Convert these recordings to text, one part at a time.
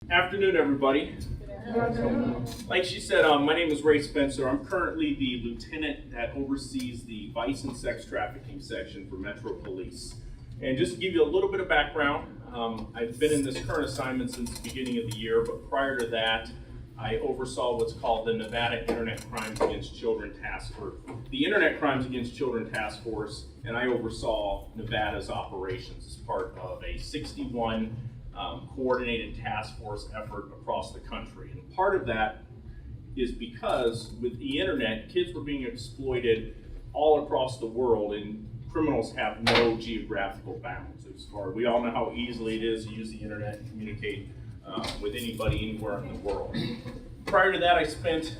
Afternoon, everybody. Like she said, my name is Ray Spencer. I'm currently the lieutenant that oversees the vice and sex trafficking section for Metro Police. And just to give you a little bit of background, I've been in this current assignment since the beginning of the year, but prior to that, I oversaw what's called the Nevada Internet Crimes Against Children Task Force, the Internet Crimes Against Children Task Force, and I oversaw Nevada's operations as part of a 61 coordinated task force effort across the country. And part of that is because with the internet, kids were being exploited all across the world, and criminals have no geographical bounds. We all know how easily it is to use the internet and communicate with anybody anywhere in the world. Prior to that, I spent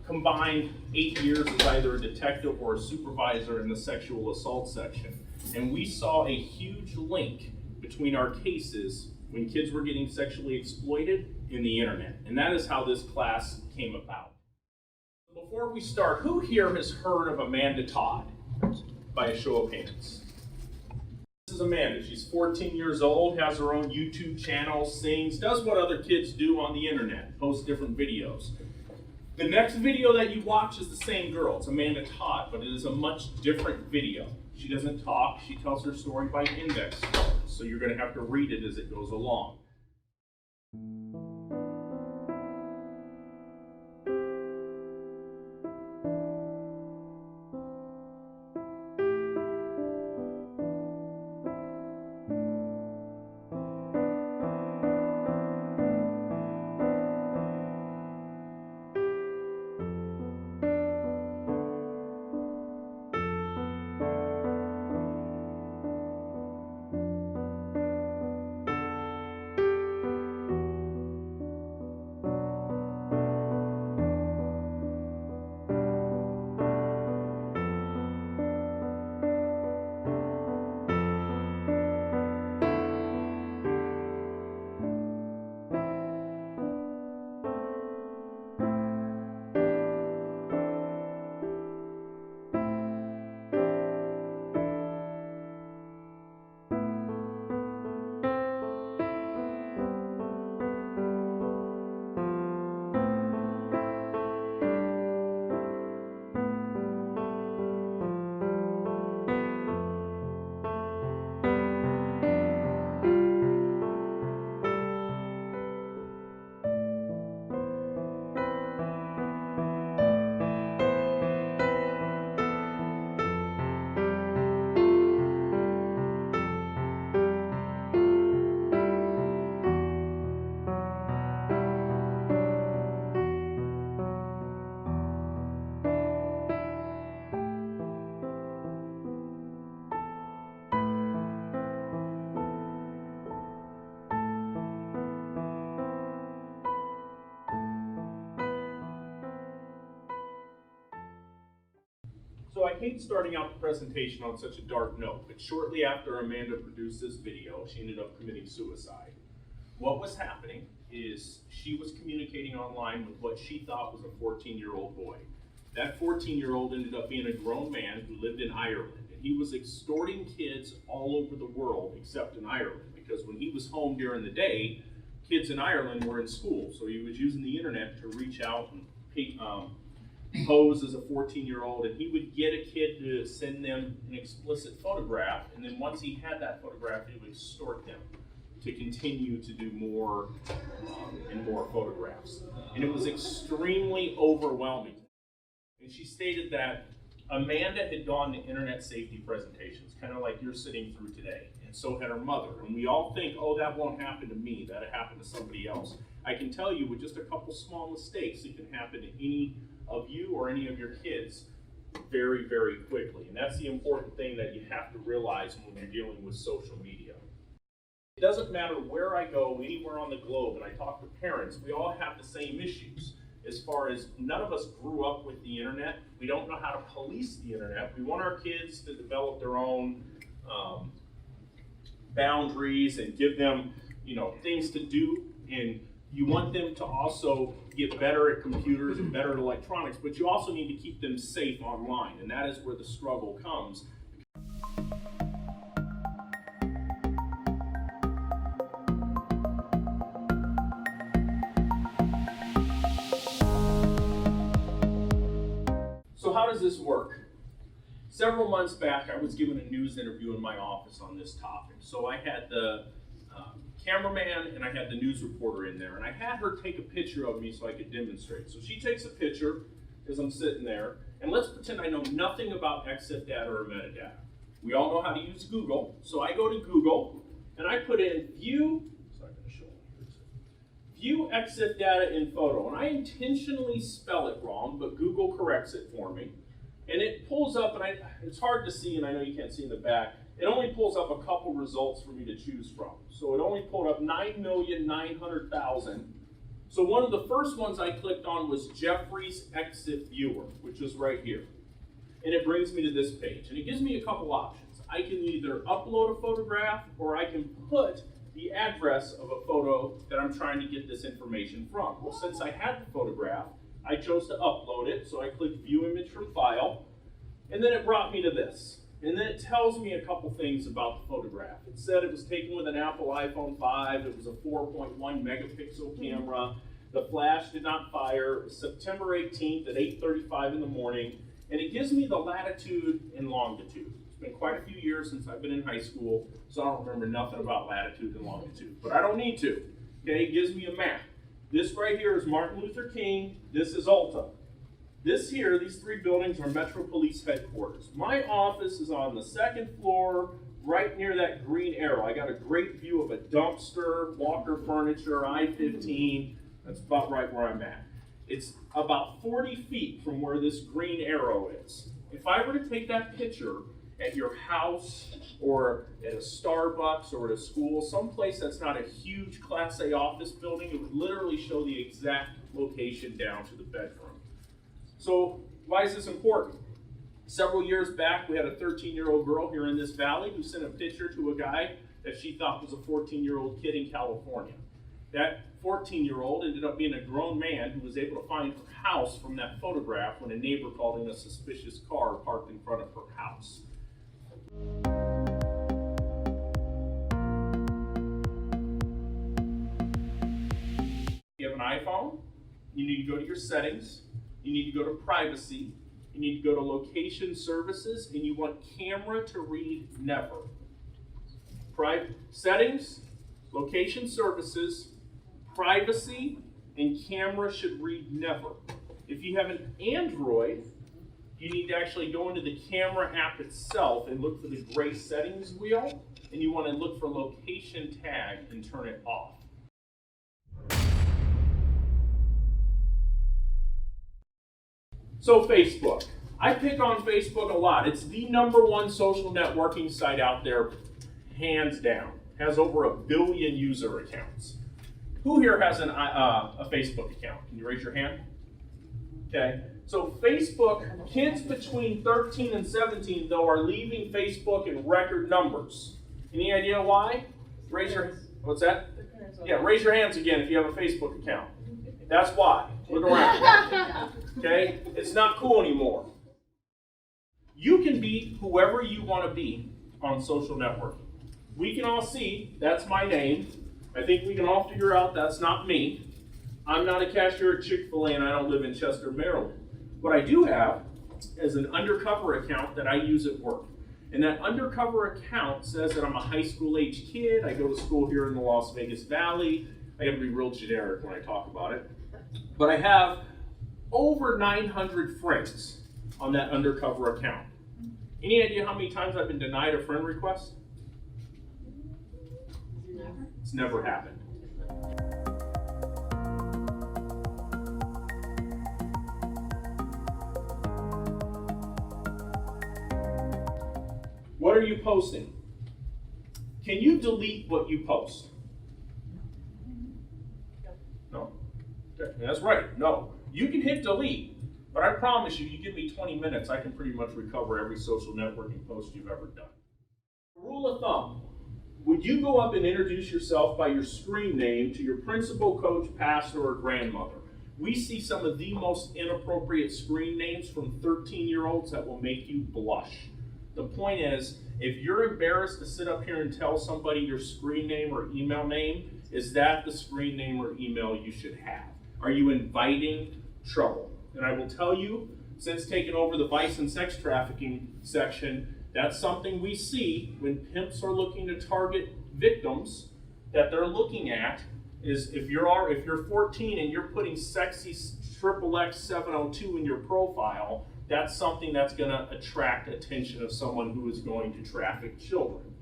combined 8 years as either a detective or a supervisor in the sexual assault section. And we saw a huge link between our cases when kids were getting sexually exploited in the internet. And that is how this class came about. Before we start, who here has heard of Amanda Todd? By a show of hands. This is Amanda. She's 14 years old, has her own YouTube channel, sings, does what other kids do on the internet, posts different videos. The next video that you watch is the same girl. It's Amanda Todd, but it is a much different video. She doesn't talk, she tells her story by index cards, so you're going to have to read it as it goes along. So I hate starting out the presentation on such a dark note, but shortly after Amanda produced this video, she ended up committing suicide. What was happening is she was communicating online with what she thought was a 14-year-old boy. That 14-year-old ended up being a grown man who lived in Ireland, and he was extorting kids all over the world except in Ireland, because when he was home during the day, kids in Ireland were in school, so he was using the internet to reach out and pose as a 14-year-old, and he would get a kid to send them an explicit photograph, and then once he had that photograph, he would extort them to continue to do more and more photographs. And it was extremely overwhelming. And she stated that Amanda had gone to internet safety presentations, kind of like you're sitting through today, and so had her mother. And we all think, oh, that won't happen to me, that'll happen to somebody else. I can tell you with just a couple small mistakes, it can happen to any of you or any of your kids very, very quickly. And that's the important thing that you have to realize when you're dealing with social media. It doesn't matter where I go, anywhere on the globe, and I talk to parents, we all have the same issues. as far as none of us grew up with the internet. We don't know how to police the internet. We want our kids to develop their own boundaries and give them, things to do. And you want them to also get better at computers and better at electronics, but you also need to keep them safe online, and that is where the struggle comes. So how does this work? Several months back, I was given a news interview in my office on this topic. So I had the cameraman and I had the news reporter in there, and I had her take a picture of me so I could demonstrate. So she takes a picture as I'm sitting there, and let's pretend I know nothing about exit data or metadata. We all know how to use Google, so I go to Google and I put in view exit data in photo, and I intentionally spell it wrong, but Google corrects it for me. And it pulls up, and it's hard to see, and I know you can't see in the back, it only pulls up a couple results for me to choose from. So it only pulled up 9,900,000. So one of the first ones I clicked on was Jeffrey's Exit Viewer, which is right here. And it brings me to this page, and it gives me a couple options. I can either upload a photograph, or I can put the address of a photo that I'm trying to get this information from. Well, since I had the photograph, I chose to upload it, so I clicked View Image from File, and then it brought me to this. And then it tells me a couple things about the photograph. It said it was taken with an Apple iPhone 5, it was a 4.1 megapixel camera, the flash did not fire, it was September 18th at 8:35 in the morning, and it gives me the latitude and longitude. It's been quite a few years since I've been in high school, so I don't remember nothing about latitude and longitude, but I don't need to. Okay, it gives me a map. This right here is Martin Luther King, this is Ulta. This here, these three buildings are Metro Police headquarters. My office is on the second floor, right near that green arrow. I got a great view of a dumpster, Walker Furniture, I-15. That's about right where I'm at. It's about 40 feet from where this green arrow is. If I were to take that picture at your house or at a Starbucks or at a school, someplace that's not a huge Class A office building, it would literally show the exact location down to the bedroom. So why is this important? Several years back, we had a 13-year-old girl here in this valley who sent a picture to a guy that she thought was a 14-year-old kid in California. That 14-year-old ended up being a grown man who was able to find her house from that photograph when a neighbor called in a suspicious car parked in front of her house. If you have an iPhone, you need to go to your settings, you need to go to privacy, you need to go to location services, and you want camera to read never. Settings, location services, privacy, and camera should read never. If you have an Android, you need to actually go into the camera app itself and look for the gray settings wheel, and you want to look for location tag and turn it off. So Facebook. I pick on Facebook a lot. It's the #1 social networking site out there, hands down. Has over 1 billion user accounts. Who here has a Facebook account? Can you raise your hand? Okay. So Facebook, kids between 13 and 17, though, are leaving Facebook in record numbers. Any idea why? Raise your, what's that? Yeah, raise your hands again if you have a Facebook account. That's why. Look around. Okay? It's not cool anymore. You can be whoever you want to be on social networking. We can all see that's my name. I think we can all figure out that's not me. I'm not a cashier at Chick-fil-A and I don't live in Chester, Maryland. What I do have is an undercover account that I use at work. And that undercover account says that I'm a high school age kid. I go to school here in the Las Vegas Valley. I gotta be real generic when I talk about it. But I have over 900 friends on that undercover account. Any idea how many times I've been denied a friend request? Never. It's never happened. What are you posting? Can you delete what you post? No. Okay, that's right, no. You can hit delete, but I promise you, you give me 20 minutes, I can pretty much recover every social networking post you've ever done. Rule of thumb, would you go up and introduce yourself by your screen name to your principal, coach, pastor, or grandmother? We see some of the most inappropriate screen names from 13-year-olds that will make you blush. The point is, if you're embarrassed to sit up here and tell somebody your screen name or email name, is that the screen name or email you should have? Are you inviting trouble? And I will tell you, since taking over the vice and sex trafficking section, that's something we see when pimps are looking to target victims that they're looking at is if you're 14 and you're putting sexy XXX 702 in your profile, that's something that's going to attract attention of someone who is going to traffic children.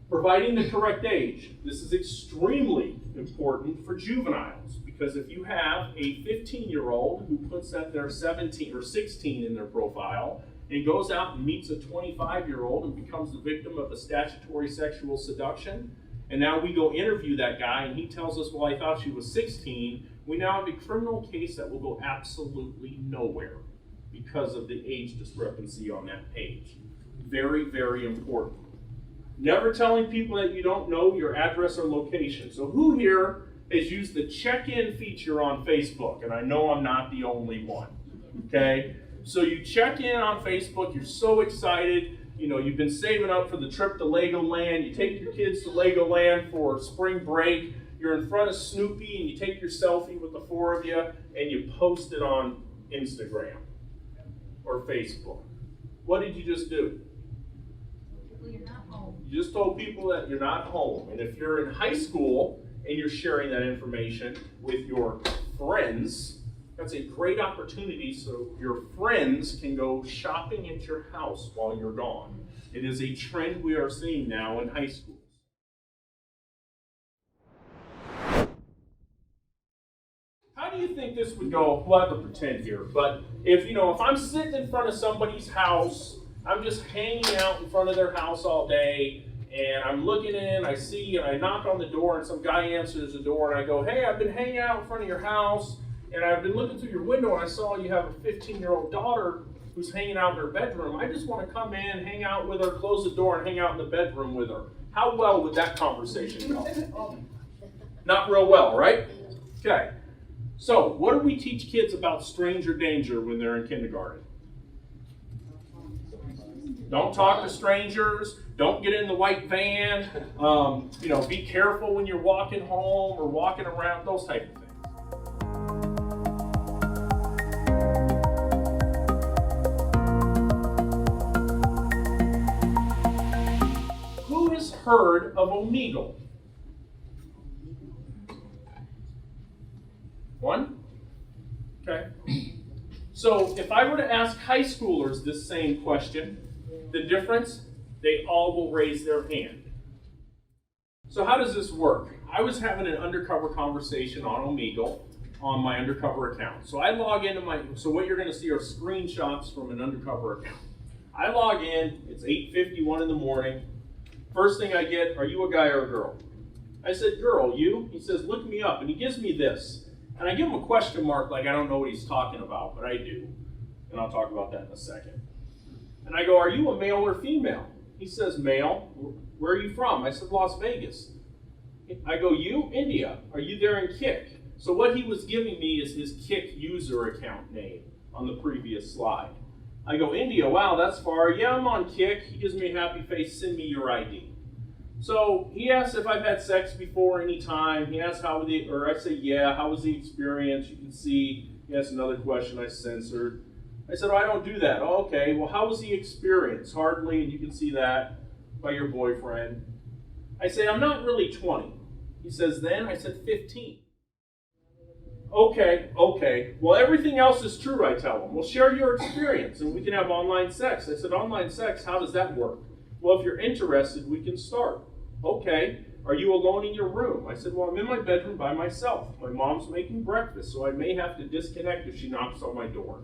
Providing the correct age. This is extremely important for juveniles because if you have a 15-year-old who puts that they're 17 or 16 in their profile and goes out and meets a 25-year-old and becomes the victim of a statutory sexual seduction, and now we go interview that guy and he tells us, well, I thought she was 16, we now have a criminal case that will go absolutely nowhere because of the age discrepancy on that page. Very, very important. Never telling people that you don't know your address or location. So who here has used the check-in feature on Facebook? And I know I'm not the only one, okay? So you check in on Facebook, you're so excited, you know, you've been saving up for the trip to Legoland, you take your kids to Legoland for spring break, you're in front of Snoopy and you take your selfie with the four of you and you post it on Instagram or Facebook. What did you just do? You're not home. You just told people that you're not home. And if you're in high school and you're sharing that information with your friends, that's a great opportunity so your friends can go shopping at your house while you're gone. It is a trend we are seeing now in high schools. How do you think this would go? We'll have to pretend here, but if I'm sitting in front of somebody's house, I'm just hanging out in front of their house all day, and I'm looking in, I see, and I knock on the door, and some guy answers the door, and I go, hey, I've been hanging out in front of your house, and I've been looking through your window, and I saw you have a 15-year-old daughter who's hanging out in her bedroom. I just want to come in, hang out with her, close the door, and hang out in the bedroom with her. How well would that conversation go? Not real well, right? Okay. So, what do we teach kids about stranger danger when they're in kindergarten? Don't talk to strangers. Don't get in the white van. Be careful when you're walking home or walking around, those type of things. Who has heard of Omegle? One? Okay. So if I were to ask high schoolers this same question, the difference, they all will raise their hand. So how does this work? I was having an undercover conversation on Omegle on my undercover account. So I log into so what you're going to see are screenshots from an undercover account. I log in, it's 8:51 in the morning. First thing I get, are you a guy or a girl? I said, girl, you? He says, look me up, and he gives me this. And I give him a question mark like I don't know what he's talking about, but I do. And I'll talk about that in a second. And I go, are you a male or female? He says, male. Where are you from? I said, Las Vegas. I go, you? India. Are you there in Kik? So what he was giving me is his Kik user account name on the previous slide. I go, India, wow, that's far. Yeah, I'm on Kik. He gives me a happy face, send me your ID. So he asks if I've had sex before any time. He asks I say, yeah, how was the experience? You can see, he asks another question I censored. I said, oh, I don't do that. Oh, okay, well, how was the experience? Hardly, and you can see that by your boyfriend. I say, I'm not really 20. He says, then? I said, 15. Okay. Well, everything else is true, I tell him. Well, share your experience, and we can have online sex. I said, online sex, how does that work? Well, if you're interested, we can start. Okay, are you alone in your room? I said, well, I'm in my bedroom by myself. My mom's making breakfast, so I may have to disconnect if she knocks on my door.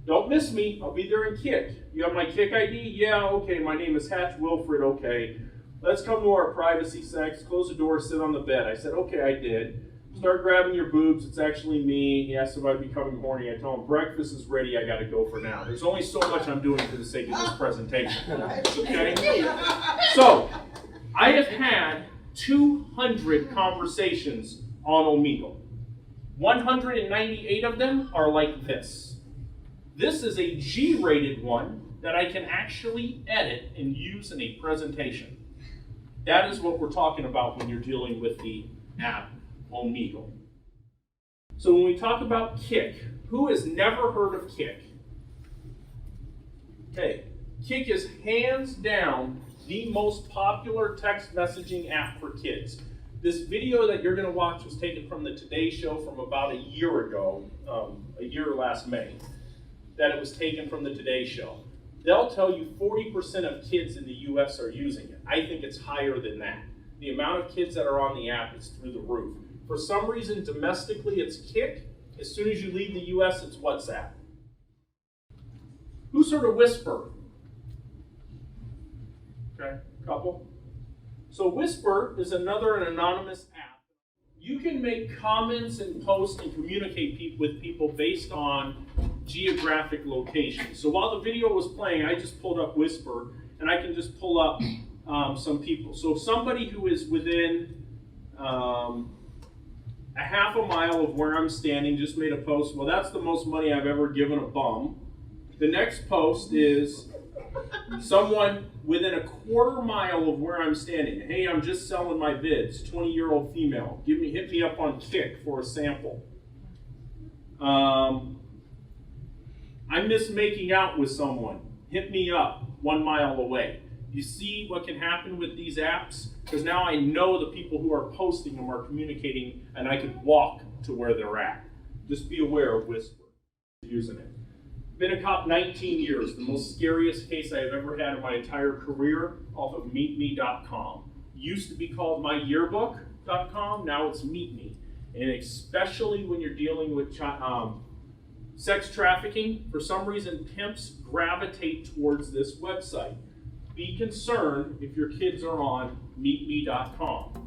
Don't miss me, I'll be there in Kik. You have my Kik ID? Yeah, okay, my name is Hatch Wilfred, okay. Let's come to our privacy sex, close the door, sit on the bed. I said, okay, I did. Start grabbing your boobs. It's actually me. He asks if I'd be becoming horny. I tell him breakfast is ready. I got to go for now. There's only so much I'm doing for the sake of this presentation. Okay? So, I have had 200 conversations on Omegle. 198 of them are like this. This is a G-rated one that I can actually edit and use in a presentation. That is what we're talking about when you're dealing with the app Omegle. So when we talk about Kik, who has never heard of Kik? Okay, Kik is hands down the most popular text messaging app for kids. This video that you're going to watch was taken from the Today Show from about a year ago, a year last May, that it was taken from the Today Show. They'll tell you 40% of kids in the US are using it. I think it's higher than that. The amount of kids that are on the app is through the roof. For some reason, domestically, it's Kik. As soon as you leave the US, it's WhatsApp. Who's heard of Whisper? Okay, couple. So Whisper is another anonymous app. You can make comments and posts and communicate with people based on geographic location. So while the video was playing, I just pulled up Whisper, and I can just pull up some people. So somebody who is within a half a mile of where I'm standing just made a post. Well, that's the most money I've ever given a bum. The next post is someone within a quarter mile of where I'm standing. Hey, I'm just selling my vids. 20-year-old female. Hit me up on Kik for a sample. I miss making out with someone. Hit me up 1 mile away. You see what can happen with these apps? Because now I know the people who are posting them are communicating, and I can walk to where they're at. Just be aware of Whisper. Using it. Been a cop 19 years, the most scariest case I have ever had in my entire career, off of meetme.com. Used to be called myyearbook.com, now it's meetme. And especially when you're dealing with sex trafficking, for some reason pimps gravitate towards this website. Be concerned if your kids are on meetme.com.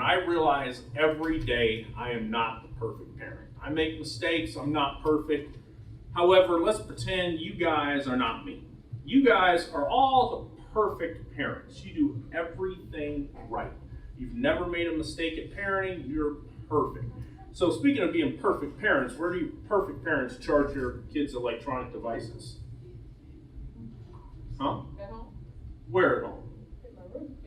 I realize every day I am not the perfect parent. I make mistakes, I'm not perfect. However, let's pretend you guys are not me. You guys are all the perfect parents. You do everything right. You've never made a mistake at parenting, you're perfect. So speaking of being perfect parents, where do you perfect parents charge your kids' electronic devices? Huh? At home? Where at home? In my room.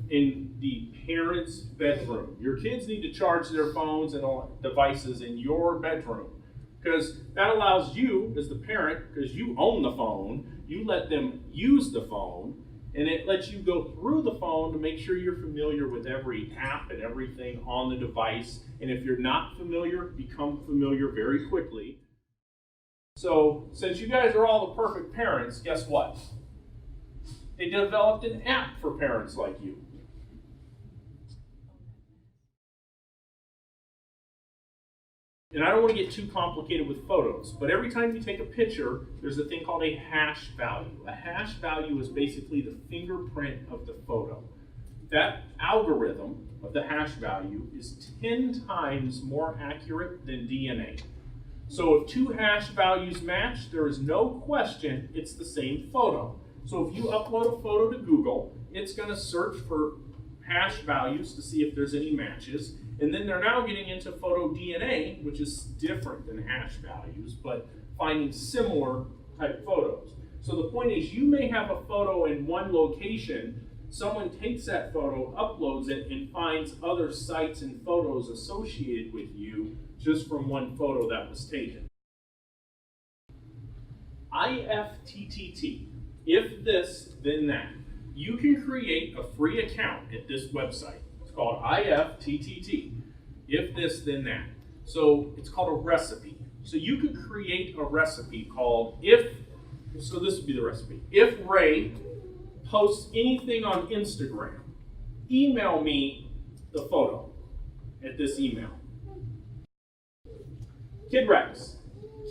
In the parents' bedroom. Your kids need to charge their phones and devices in your bedroom, because that allows you as the parent, because you own the phone, you let them use the phone, and it lets you go through the phone to make sure you're familiar with every app and everything on the device. And if you're not familiar, become familiar very quickly. So, since you guys are all the perfect parents, guess what? They developed an app for parents like you. And I don't want to get too complicated with photos, but every time you take a picture, there's a thing called a hash value. A hash value is basically the fingerprint of the photo. That algorithm of the hash value is 10 times more accurate than DNA. So if two hash values match, there is no question it's the same photo. So if you upload a photo to Google, it's going to search for hash values to see if there's any matches. And then they're now getting into photo DNA, which is different than hash values, but finding similar type photos. So the point is, you may have a photo in one location, someone takes that photo, uploads it, and finds other sites and photos associated with you just from one photo that was taken. IFTTT, if this, then that. You can create a free account at this website. It's called IFTTT. If this, then that. So it's called a recipe. So you could create a recipe called so this would be the recipe. If Ray posts anything on Instagram, email me the photo at this email. KidRex.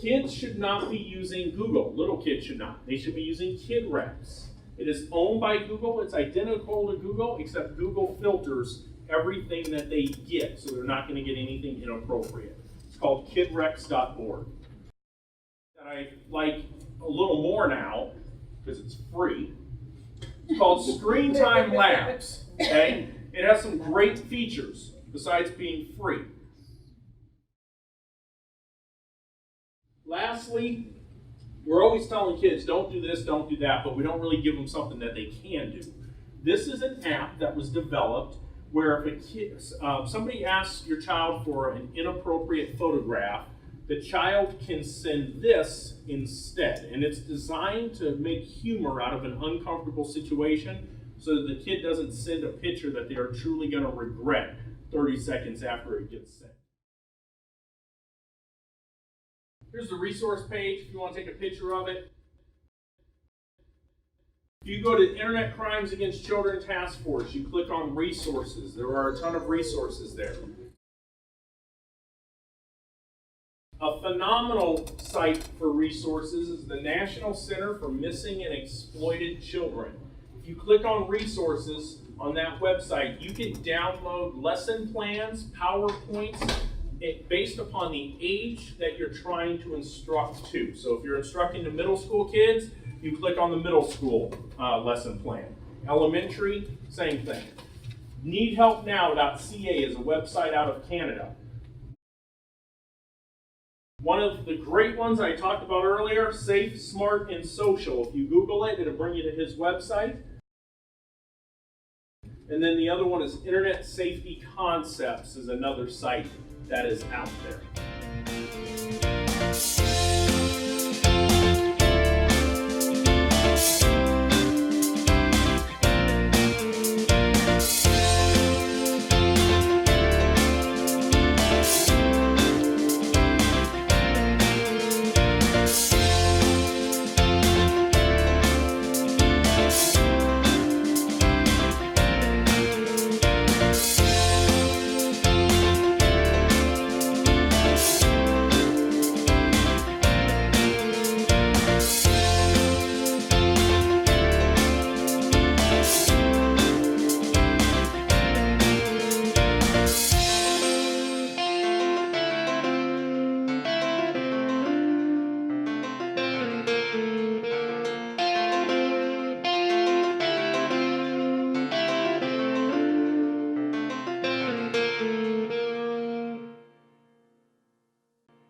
Kids should not be using Google. Little kids should not. They should be using KidRex. It is owned by Google. It's identical to Google, except Google filters everything that they get, so they're not going to get anything inappropriate. It's called kidrex.org. That I like a little more now, because it's free. It's called Screen Time Labs. Okay? It has some great features besides being free. Lastly, we're always telling kids, don't do this, don't do that, but we don't really give them something that they can do. This is an app that was developed where if somebody asks your child for an inappropriate photograph, the child can send this instead. And it's designed to make humor out of an uncomfortable situation so that the kid doesn't send a picture that they are truly going to regret 30 seconds after it gets sent. Here's the resource page if you want to take a picture of it. If you go to Internet Crimes Against Children Task Force, you click on resources. There are a ton of resources there. A phenomenal site for resources is the National Center for Missing and Exploited Children. If you click on resources on that website, you can download lesson plans, PowerPoints, based upon the age that you're trying to instruct to. So if you're instructing the middle school kids, you click on the middle school lesson plan. Elementary, same thing. Needhelpnow.ca is a website out of Canada. One of the great ones I talked about earlier, Safe, Smart, and Social. If you Google it, it'll bring you to his website. And then the other one is Internet Safety Concepts is another site that is out there.